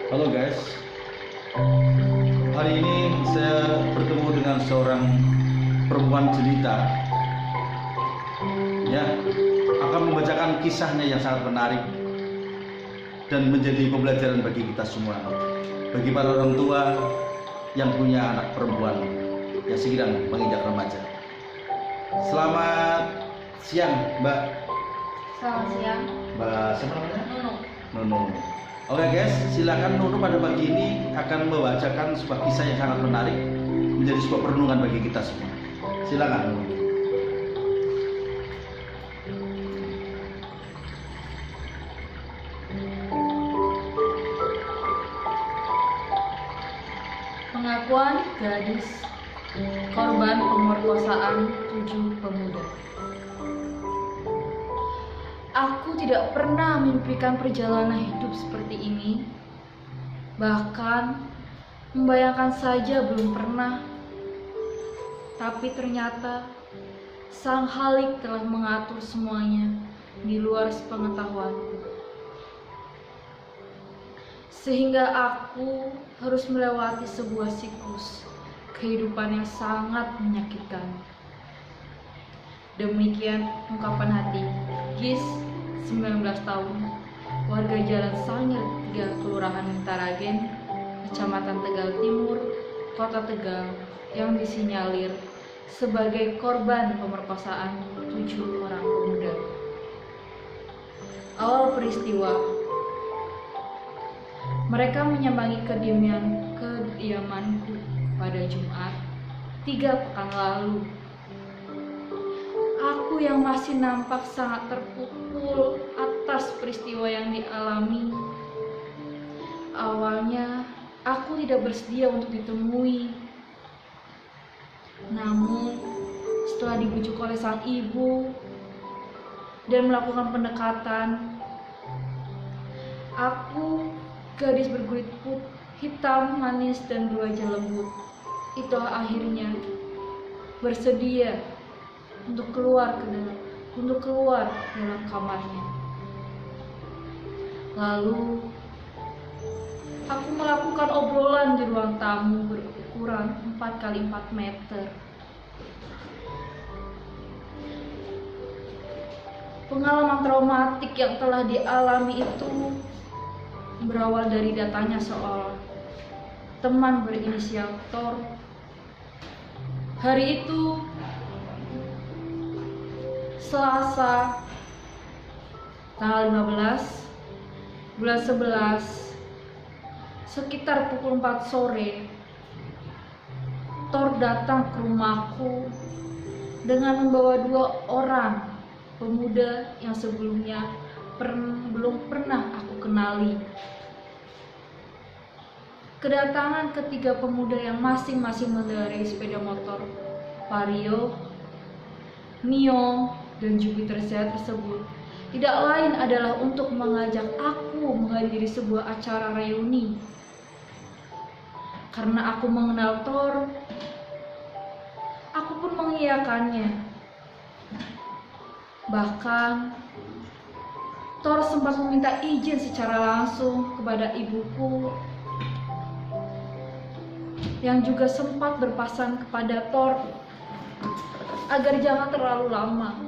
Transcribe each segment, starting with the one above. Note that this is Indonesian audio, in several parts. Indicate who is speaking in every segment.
Speaker 1: Halo guys, hari ini saya bertemu dengan seorang perempuan jelita, ya, akan membacakan kisahnya yang sangat menarik dan menjadi pembelajaran bagi kita semua, bagi para orang tua yang punya anak perempuan yang sedang menginjak remaja. Selamat siang, Mbak.
Speaker 2: Selamat siang,
Speaker 1: Mbak siapa namanya?
Speaker 2: Nunu.
Speaker 1: Nunu. Oke guys, silakan Nunu pada pagi ini akan membacakan sebuah kisah yang sangat menarik, menjadi sebuah perenungan bagi kita semua. Silakan Nunu.
Speaker 2: Pengakuan gadis korban pemerkosaan 7 pemuda. Aku tidak pernah mimpikan perjalanan hidup seperti ini. Bahkan membayangkan saja belum pernah. Tapi ternyata Sang Halik telah mengatur semuanya di luar sepengetahuanku. Sehingga aku harus melewati sebuah siklus kehidupan yang sangat menyakitkan. Demikian ungkapan hati Gis, 19 tahun, warga Jalan Sangir 3, Kelurahan Mintaragen, Kecamatan Tegal Timur, Kota Tegal, yang disinyalir sebagai korban pemerkosaan 7 orang pemuda. Awal peristiwa, mereka menyambangi kediamanku pada Jumat 3 pekan lalu. Aku yang masih nampak sangat terpukul atas peristiwa yang dialami. Awalnya aku tidak bersedia untuk ditemui. Namun setelah dibujuk oleh sang ibu dan melakukan pendekatan, aku, gadis berkulit hitam, manis dan berwajah lembut, itu akhirnya bersedia untuk keluar dalam kamarnya. Lalu aku melakukan obrolan di ruang tamu berukuran 4x4 meter. Pengalaman traumatik yang telah dialami itu berawal dari datanya seorang teman berinisial Thor. Hari itu Selasa tanggal 15 bulan 11 sekitar pukul 4 sore, Thor datang ke rumahku dengan membawa 2 orang pemuda yang sebelumnya belum pernah aku kenali. Kedatangan ketiga pemuda yang masing-masing mengendarai sepeda motor Vario, Mio, dan Jupiter Z tersebut tidak lain adalah untuk mengajak aku menghadiri sebuah acara reuni. Karena aku mengenal Thor, aku pun mengiyakannya. Bahkan Thor sempat meminta izin secara langsung kepada ibuku, yang juga sempat berpesan kepada Thor agar jangan terlalu lama.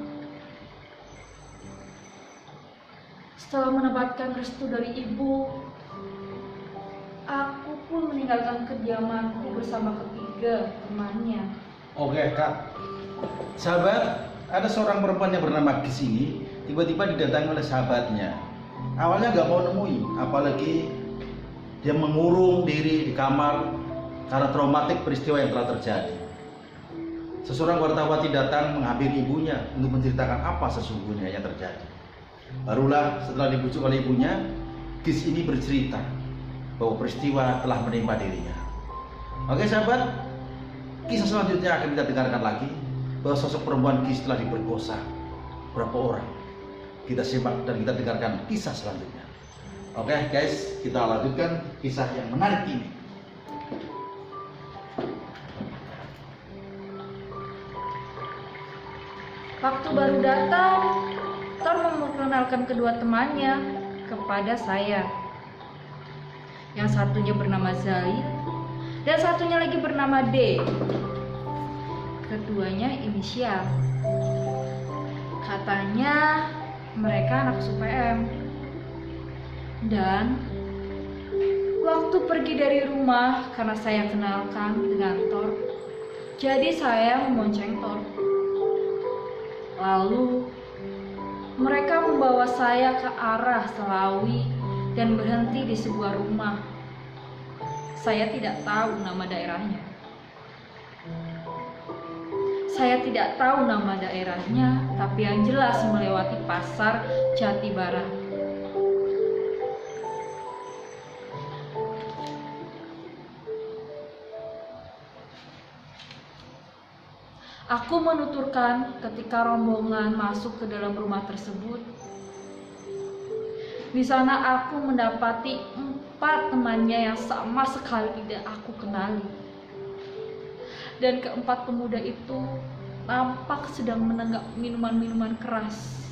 Speaker 2: Setelah mendapatkan restu dari ibu, aku pun meninggalkan kediamanku bersama ketiga temannya.
Speaker 1: Oke Kak, sahabat, ada seorang perempuan yang bernama Gis ini tiba-tiba didatangi oleh sahabatnya. Awalnya nggak mau nemui, apalagi dia mengurung diri di kamar karena traumatik peristiwa yang telah terjadi. Seseorang wartawati datang menghampiri ibunya untuk menceritakan apa sesungguhnya yang terjadi. Barulah setelah dibujuk oleh ibunya, Gis ini bercerita bahwa peristiwa telah menimpa dirinya. Oke sahabat, kisah selanjutnya akan kita dengarkan lagi, bahwa sosok perempuan Gis telah diperkosa berapa orang. Kita simak dan kita dengarkan kisah selanjutnya. Oke guys, kita lanjutkan kisah yang menarik ini.
Speaker 2: Waktu baru datang, Thor memperkenalkan kedua temannya kepada saya. Yang satunya bernama Zaid dan satunya lagi bernama D. Keduanya inisial. Katanya mereka anak SUPM. Dan waktu pergi dari rumah, karena saya kenalkan dengan Thor, jadi saya memonceng Thor. Lalu mereka membawa saya ke arah Selawi dan berhenti di sebuah rumah. Saya tidak tahu nama daerahnya. Tapi yang jelas melewati pasar Jati Barat. Aku menuturkan ketika rombongan masuk ke dalam rumah tersebut. Di sana aku mendapati 4 temannya yang sama sekali tidak aku kenali. Dan keempat pemuda itu tampak sedang menenggak minuman-minuman keras.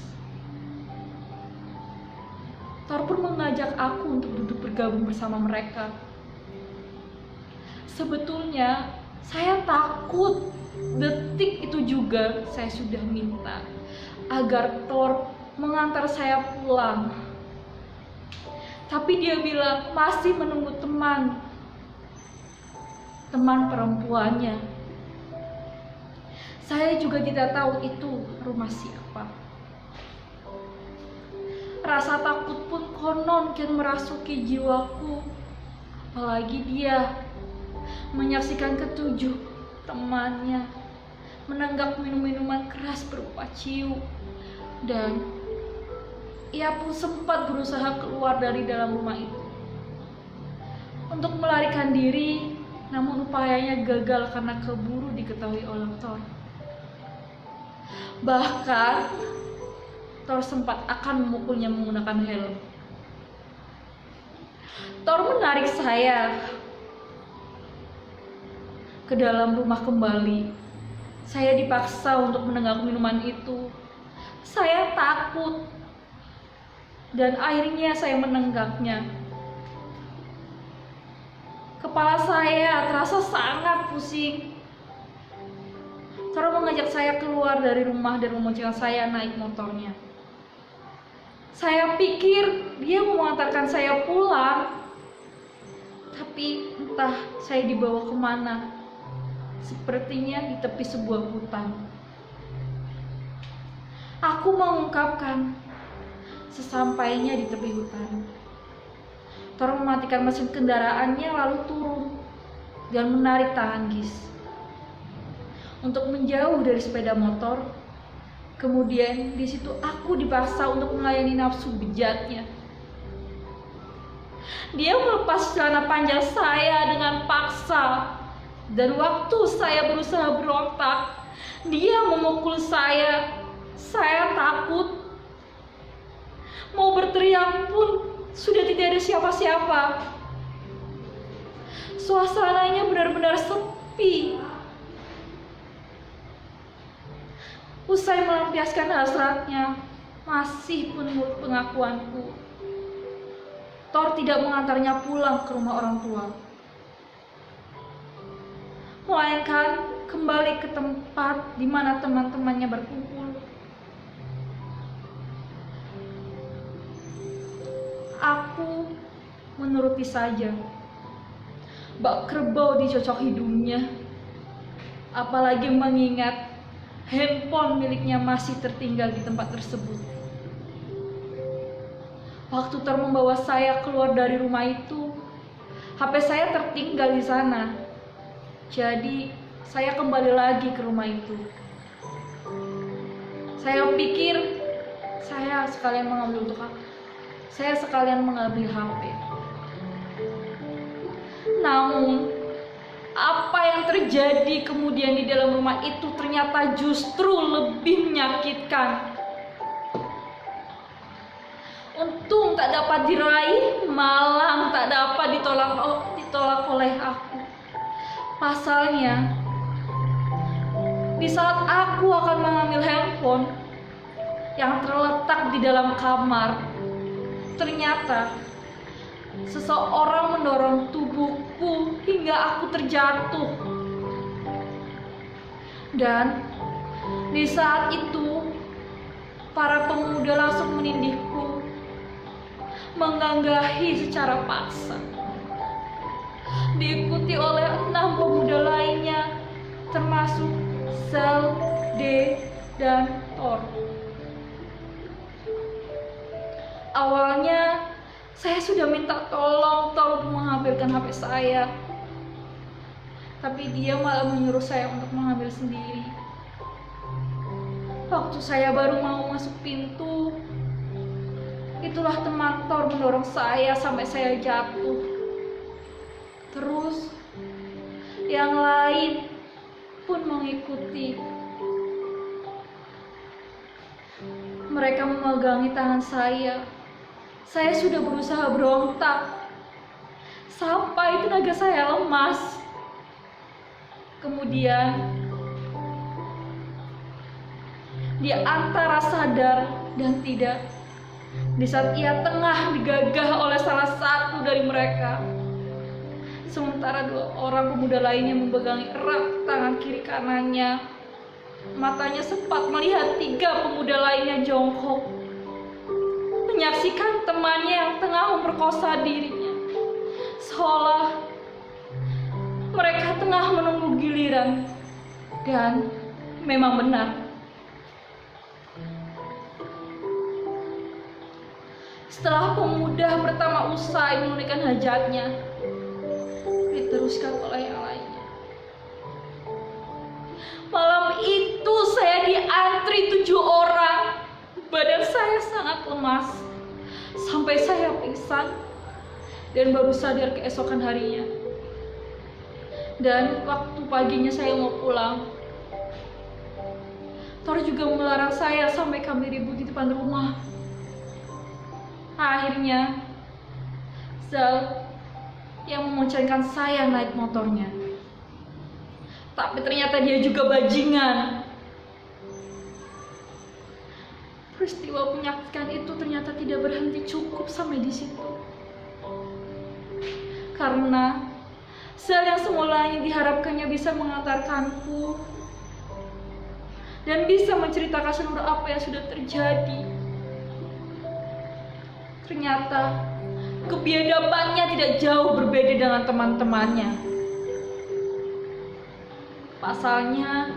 Speaker 2: Thor pun mengajak aku untuk duduk bergabung bersama mereka. Sebetulnya saya takut. Detik itu juga saya sudah minta agar Thor mengantar saya pulang. Tapi dia bilang masih menunggu teman perempuannya. Saya juga tidak tahu itu rumah siapa. Rasa takut pun konon kian merasuki jiwaku. Apalagi dia menyaksikan ketujuh temannya menenggak minuman keras berupa ciu, dan ia pun sempat berusaha keluar dari dalam rumah itu untuk melarikan diri, namun upayanya gagal karena keburu diketahui oleh Thor. Bahkan Thor sempat akan memukulnya menggunakan helm. Thor menarik saya ke dalam rumah kembali. Saya dipaksa untuk menenggak minuman itu. Saya takut. Dan akhirnya saya menenggaknya. Kepala saya terasa sangat pusing. Thor mengajak saya keluar dari rumah dan memonceng saya naik motornya. Saya pikir dia mau mengantarkan saya pulang. Tapi entah saya dibawa kemana. Sepertinya di tepi sebuah hutan. Aku mengungkapkan sesampainya di tepi hutan. Thor mematikan mesin kendaraannya lalu turun dan menarik tangan Gis untuk menjauh dari sepeda motor. Kemudian di situ aku dipaksa untuk melayani nafsu bejatnya. Dia melepas celana panjang saya dengan paksa. Dan waktu saya berusaha berontak, dia memukul saya. Saya takut. Mau berteriak pun sudah tidak ada siapa-siapa. Suasananya benar-benar sepi. Usai melampiaskan hasratnya, masih menurut pengakuanku, Thor tidak mengantarnya pulang ke rumah orang tua, melainkan kembali ke tempat di mana teman-temannya berkumpul. Aku menuruti saja. Bak kerbau dicocok hidungnya. Apalagi mengingat handphone miliknya masih tertinggal di tempat tersebut. Waktu Thor membawa saya keluar dari rumah itu, HP saya tertinggal di sana. Jadi saya kembali lagi ke rumah itu. Saya pikir saya sekalian mengambil HP. Namun apa yang terjadi kemudian di dalam rumah itu ternyata justru lebih menyakitkan. Untung tak dapat diraih, malang tak dapat ditolak oleh aku. Pasalnya, di saat aku akan mengambil handphone yang terletak di dalam kamar, ternyata seseorang mendorong tubuhku hingga aku terjatuh. Dan di saat itu, para pemuda langsung menindihku, mengganggahi secara paksa. Diikuti oleh 6 pemuda lainnya, termasuk Zal, D, dan Thor. Awalnya, saya sudah minta tolong Thor untuk mengambilkan HP saya. Tapi dia malah menyuruh saya untuk mengambil sendiri. Waktu saya baru mau masuk pintu, itulah teman Thor mendorong saya sampai saya jatuh. Terus, yang lain pun mengikuti. Mereka memegangi tangan saya. Saya sudah berusaha berontak, sampai tenaga saya lemas. Kemudian, di antara sadar dan tidak, di saat ia tengah digagah oleh salah satu dari mereka, sementara 2 orang pemuda lainnya memegangi erat tangan kiri kanannya, matanya sempat melihat 3 pemuda lainnya jongkok, menyaksikan temannya yang tengah memperkosa dirinya, seolah mereka tengah menunggu giliran. Dan memang benar, setelah pemuda pertama usai menunaikan hajatnya, diteruskan oleh yang lainnya. Malam itu saya diantri 7 orang. Badan saya sangat lemas, sampai saya pingsan dan baru sadar keesokan harinya. Dan waktu paginya saya mau pulang, Thor juga melarang saya sampai kami ribut di depan rumah. Akhirnya, Zal yang memoncengkan saya naik motornya. Tapi ternyata dia juga bajingan. Peristiwa menyakitkan itu ternyata tidak berhenti cukup sampai di situ. Karena Zal yang semulanya diharapkannya bisa mengantarkanku dan bisa menceritakan seluruh apa yang sudah terjadi, ternyata kebiadabannya tidak jauh berbeda dengan teman-temannya. Pasalnya,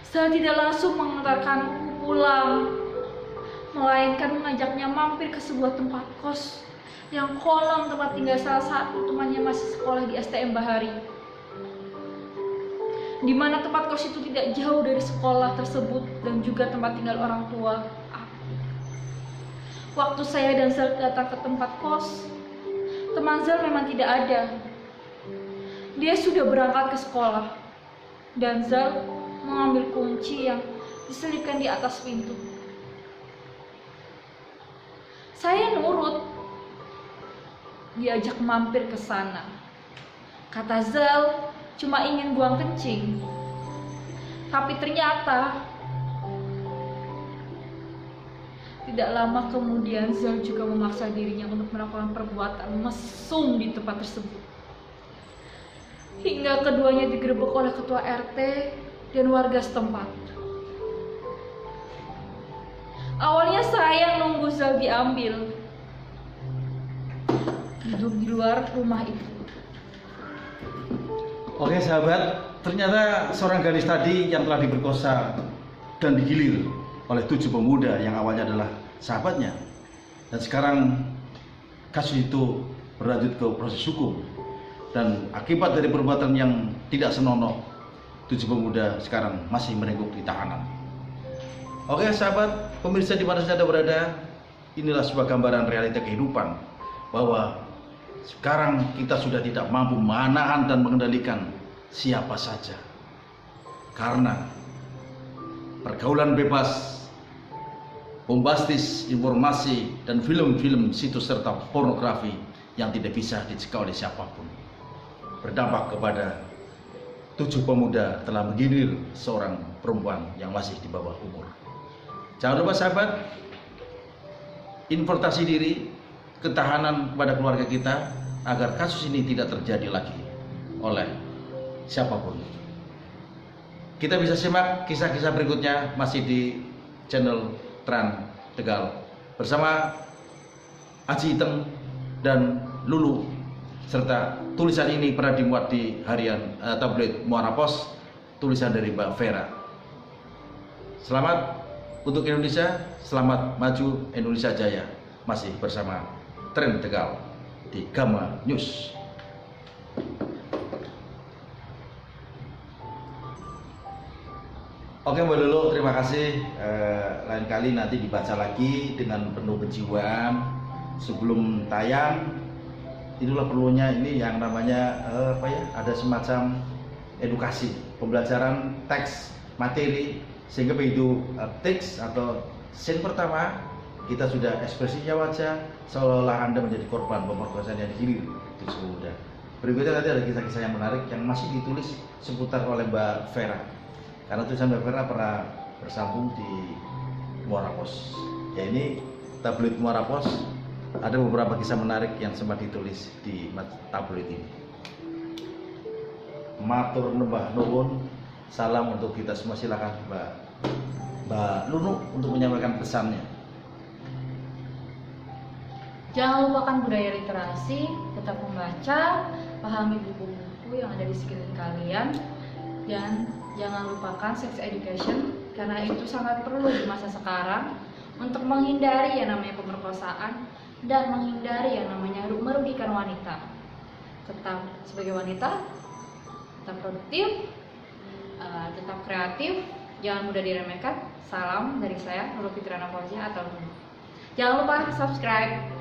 Speaker 2: Zal tidak langsung mengantarkanku pulang, melainkan mengajaknya mampir ke sebuah tempat kos yang konon tempat tinggal salah satu temannya masih sekolah di STM Bahari, di mana tempat kos itu tidak jauh dari sekolah tersebut dan juga tempat tinggal orang tua aku. Waktu saya dan Zal datang ke tempat kos, teman Zal memang tidak ada. Dia sudah berangkat ke sekolah, dan Zal mengambil kunci yang diselipkan di atas pintu. Saya nurut, diajak mampir ke sana. Kata Zal, cuma ingin buang kencing. Tapi ternyata tidak lama kemudian Zal juga memaksa dirinya untuk melakukan perbuatan mesum di tempat tersebut. Hingga keduanya digerebek oleh ketua RT dan warga setempat. Awalnya saya nunggu Zal diambil, duduk di luar rumah itu.
Speaker 1: Oke sahabat, ternyata seorang gadis tadi yang telah diperkosa dan digilir oleh 7 pemuda yang awalnya adalah sahabatnya, dan sekarang kasus itu berlanjut ke proses hukum, dan akibat dari perbuatan yang tidak senonoh, 7 pemuda sekarang masih merengkuh di tahanan. Oke sahabat, pemirsa di mana saja Anda berada, inilah sebuah gambaran realita kehidupan bahwa sekarang kita sudah tidak mampu menahan dan mengendalikan siapa saja, karena pergaulan bebas, bombastis, informasi, dan film-film situs serta pornografi yang tidak bisa dicegah oleh siapapun berdampak kepada 7 pemuda telah menggilir seorang perempuan yang masih di bawah umur. Jangan lupa sahabat, investasi diri, ketahanan kepada keluarga kita, agar kasus ini tidak terjadi lagi oleh siapapun. Kita bisa simak kisah-kisah berikutnya masih di channel Trans Tegal bersama Aji Iteng dan Lulu, serta tulisan ini pernah dimuat di harian tabloid Muara Pos, tulisan dari Mbak Vera. Selamat untuk Indonesia, selamat maju Indonesia Jaya. Masih bersama Trans Tegal di Gama News. Oke Mbak Lulu, terima kasih. Lain kali nanti dibaca lagi dengan penuh kejiwaan sebelum tayang. Itulah perlunya ini yang namanya ada semacam edukasi, pembelajaran teks materi, sehingga begitu teks atau scene pertama kita sudah ekspresinya wajah seolah-olah Anda menjadi korban pemerkosaan yang dihilir itu sudah. Berikutnya nanti ada kisah-kisah yang menarik yang masih ditulis seputar oleh Mbak Vera. Karena tulisan Mbak Vera pernah bersambung di Muara Pos. Ya ini tabloid Muara Pos, ada beberapa kisah menarik yang sempat ditulis di tabloid ini. Matur nembah nuwun, salam untuk kita semua. Silakan Mbak Lulu untuk menyampaikan pesannya.
Speaker 2: Jangan lupakan budaya literasi, tetap membaca, pahami buku-buku yang ada di sekeliling kalian, dan jangan lupakan sex education karena itu sangat perlu di masa sekarang untuk menghindari yang namanya pemerkosaan dan menghindari yang namanya merugikan wanita. Tetap sebagai wanita, tetap produktif, tetap kreatif, jangan mudah diremehkan. Salam dari saya, Lulu Fitriana Fauzia atau Lulu. Jangan lupa subscribe.